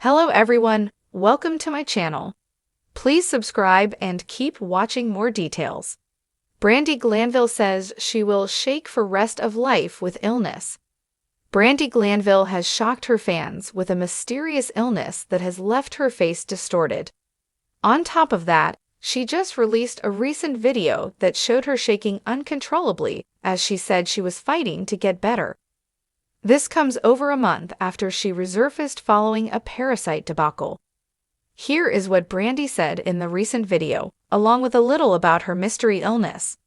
Hello everyone, welcome to my channel. Please subscribe and keep watching more details. Brandi Glanville says she will shake for rest of life with illness. Brandi Glanville has shocked her fans with a mysterious illness that has left her face distorted. On top of that, she just released a recent video that showed her shaking uncontrollably as she said she was fighting to get better. This comes over a month after she resurfaced following a parasite debacle. Here is what Brandi said in the recent video, along with a little about her mystery illness.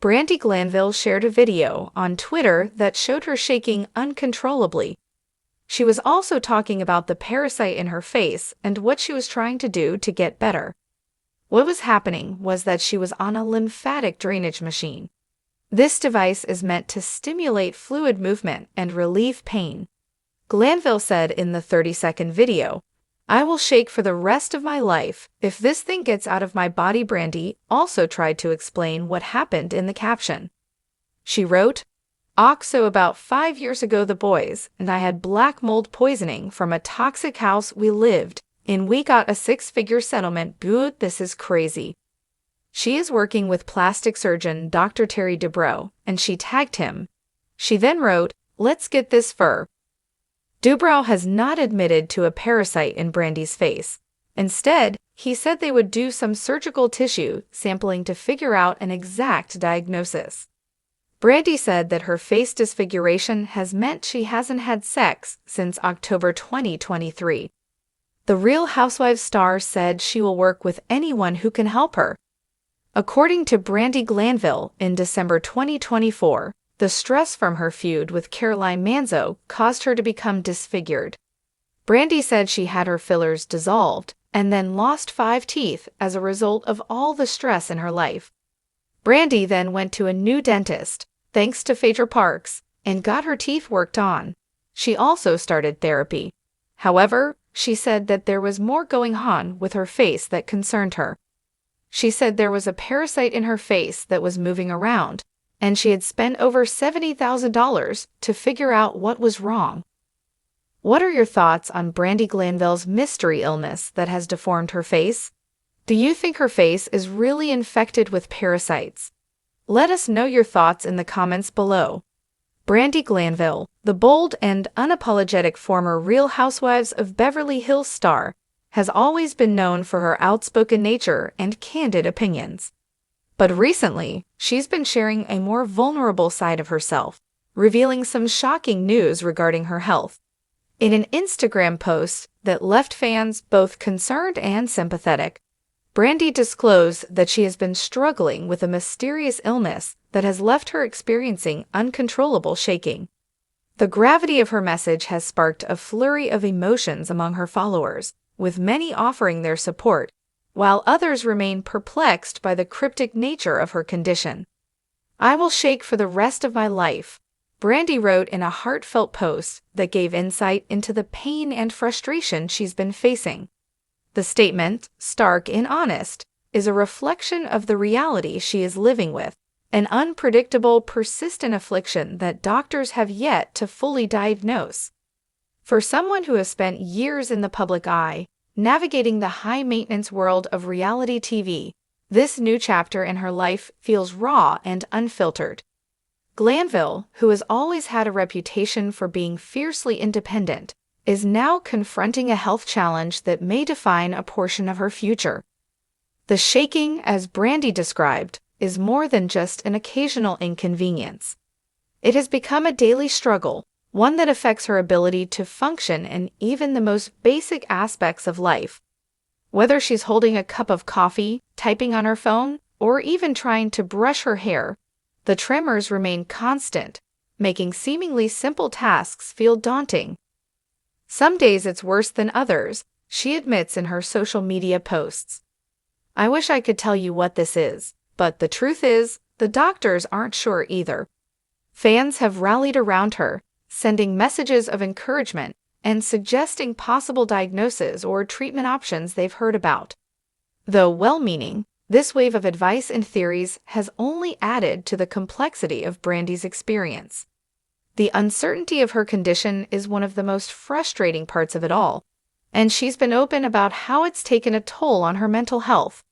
Brandi Glanville shared a video on Twitter that showed her shaking uncontrollably. She was also talking about the parasite in her face and what she was trying to do to get better. What was happening was that she was on a lymphatic drainage machine. This device is meant to stimulate fluid movement and relieve pain. Glanville said in the 30-second video, "I will shake for the rest of my life if this thing gets out of my body." Brandi also tried to explain what happened in the caption. She wrote, So about 5 years ago the boys and I had black mold poisoning from a toxic house we lived in. We got a 6-figure settlement. Dude, this is crazy." She is working with plastic surgeon Dr. Terry Dubrow, and she tagged him. She then wrote, "Let's get this fur." Dubrow has not admitted to a parasite in Brandi's face. Instead, he said they would do some surgical tissue sampling to figure out an exact diagnosis. Brandi said that her face disfiguration has meant she hasn't had sex since October 2023. The Real Housewives star said she will work with anyone who can help her. According to Brandi Glanville, in December 2024, the stress from her feud with Caroline Manzo caused her to become disfigured. Brandi said she had her fillers dissolved and then lost 5 teeth as a result of all the stress in her life. Brandi then went to a new dentist, thanks to Phaedra Parks, and got her teeth worked on. She also started therapy. However, she said that there was more going on with her face that concerned her. She said there was a parasite in her face that was moving around, and she had spent over $70,000 to figure out what was wrong. What are your thoughts on Brandi Glanville's mystery illness that has deformed her face? Do you think her face is really infected with parasites? Let us know your thoughts in the comments below. Brandi Glanville, the bold and unapologetic former Real Housewives of Beverly Hills star, has always been known for her outspoken nature and candid opinions. But recently, she's been sharing a more vulnerable side of herself, revealing some shocking news regarding her health. In an Instagram post that left fans both concerned and sympathetic, Brandi disclosed that she has been struggling with a mysterious illness that has left her experiencing uncontrollable shaking. The gravity of her message has sparked a flurry of emotions among her followers, with many offering their support, while others remain perplexed by the cryptic nature of her condition. "I will shake for the rest of my life," Brandi wrote in a heartfelt post that gave insight into the pain and frustration she's been facing. The statement, stark and honest, is a reflection of the reality she is living with, an unpredictable, persistent affliction that doctors have yet to fully diagnose. For someone who has spent years in the public eye, navigating the high-maintenance world of reality TV, this new chapter in her life feels raw and unfiltered. Glanville, who has always had a reputation for being fiercely independent, is now confronting a health challenge that may define a portion of her future. The shaking, as Brandi described, is more than just an occasional inconvenience. It has become a daily struggle, one that affects her ability to function in even the most basic aspects of life. Whether she's holding a cup of coffee, typing on her phone, or even trying to brush her hair, the tremors remain constant, making seemingly simple tasks feel daunting. Some days it's worse than others, she admits in her social media posts. "I wish I could tell you what this is, but the truth is, the doctors aren't sure either." Fans have rallied around her, sending messages of encouragement and suggesting possible diagnoses or treatment options they've heard about. Though well-meaning, this wave of advice and theories has only added to the complexity of Brandi's experience. The uncertainty of her condition is one of the most frustrating parts of it all. and she's been open about how it's taken a toll on her mental health.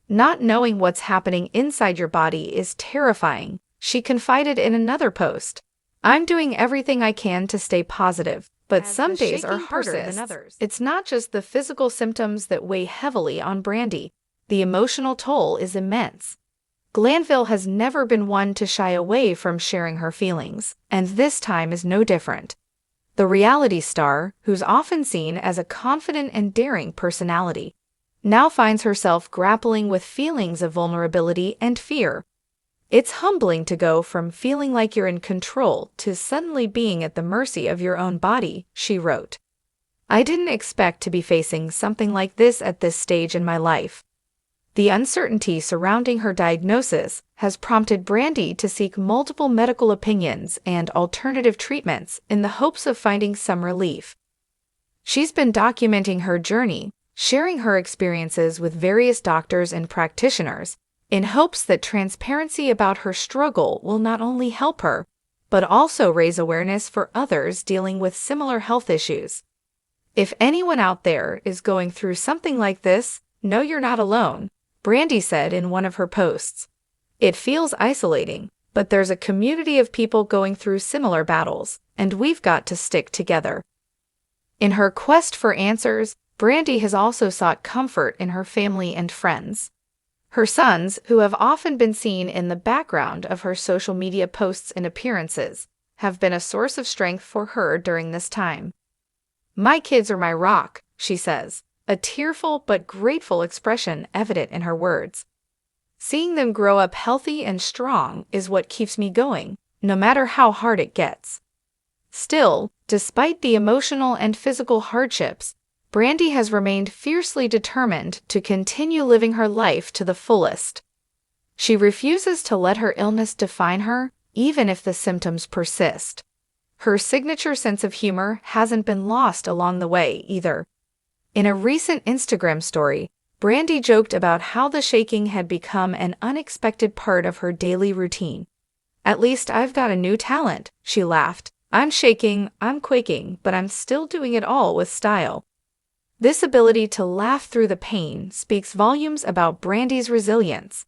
Not knowing what's happening inside your body is terrifying, she confided in another post. I'm doing everything I can to stay positive, but some days are harder than others. It's not just the physical symptoms that weigh heavily on Brandi. The emotional toll is immense. Glanville has never been one to shy away from sharing her feelings, and this time is no different. The reality star, who's often seen as a confident and daring personality, now finds herself grappling with feelings of vulnerability and fear. It's humbling to go from feeling like you're in control to suddenly being at the mercy of your own body, she wrote. I didn't expect to be facing something like this at this stage in my life. The uncertainty surrounding her diagnosis has prompted Brandi to seek multiple medical opinions and alternative treatments in the hopes of finding some relief. She's been documenting her journey, sharing her experiences with various doctors and practitioners, in hopes that transparency about her struggle will not only help her, but also raise awareness for others dealing with similar health issues. If anyone out there is going through something like this, know you're not alone, Brandi said in one of her posts. It feels isolating, but there's a community of people going through similar battles, and we've got to stick together. In her quest for answers, Brandi has also sought comfort in her family and friends. Her sons, who have often been seen in the background of her social media posts and appearances, have been a source of strength for her during this time. My kids are my rock, she says, a tearful but grateful expression evident in her words. Seeing them grow up healthy and strong is what keeps me going, no matter how hard it gets. Still, despite the emotional and physical hardships, Brandi has remained fiercely determined to continue living her life to the fullest. She refuses to let her illness define her, even if the symptoms persist. Her signature sense of humor hasn't been lost along the way, either. In a recent Instagram story, Brandi joked about how the shaking had become an unexpected part of her daily routine. At least I've got a new talent, she laughed. I'm shaking, I'm quaking, but I'm still doing it all with style. This ability to laugh through the pain speaks volumes about Brandi's resilience.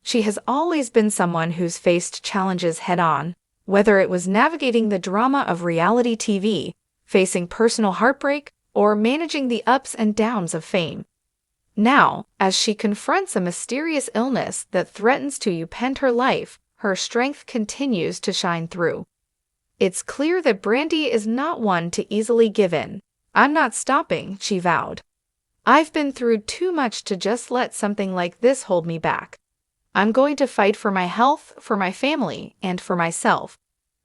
She has always been someone who's faced challenges head-on, whether it was navigating the drama of reality TV, facing personal heartbreak, or managing the ups and downs of fame. Now, as she confronts a mysterious illness that threatens to upend her life, her strength continues to shine through. It's clear that Brandi is not one to easily give in. I'm not stopping, she vowed. I've been through too much to just let something like this hold me back. I'm going to fight for my health, for my family, and for myself.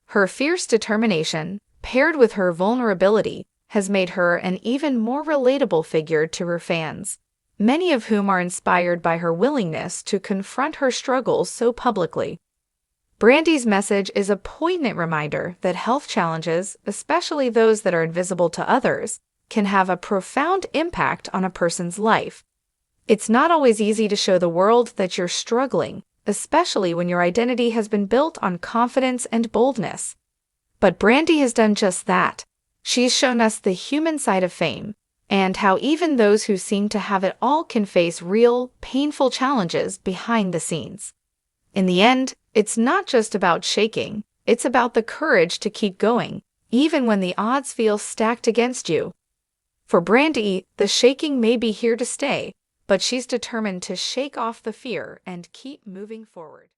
Her fierce determination, paired with her vulnerability, has made her an even more relatable figure to her fans, many of whom are inspired by her willingness to confront her struggles so publicly. Brandi's message is a poignant reminder that health challenges, especially those that are invisible to others, can have a profound impact on a person's life. It's not always easy to show the world that you're struggling, especially when your identity has been built on confidence and boldness. But Brandi has done just that. She's shown us the human side of fame, and how even those who seem to have it all can face real, painful challenges behind the scenes. In the end, it's not just about shaking, it's about the courage to keep going, even when the odds feel stacked against you. For Brandi, the shaking may be here to stay, but she's determined to shake off the fear and keep moving forward.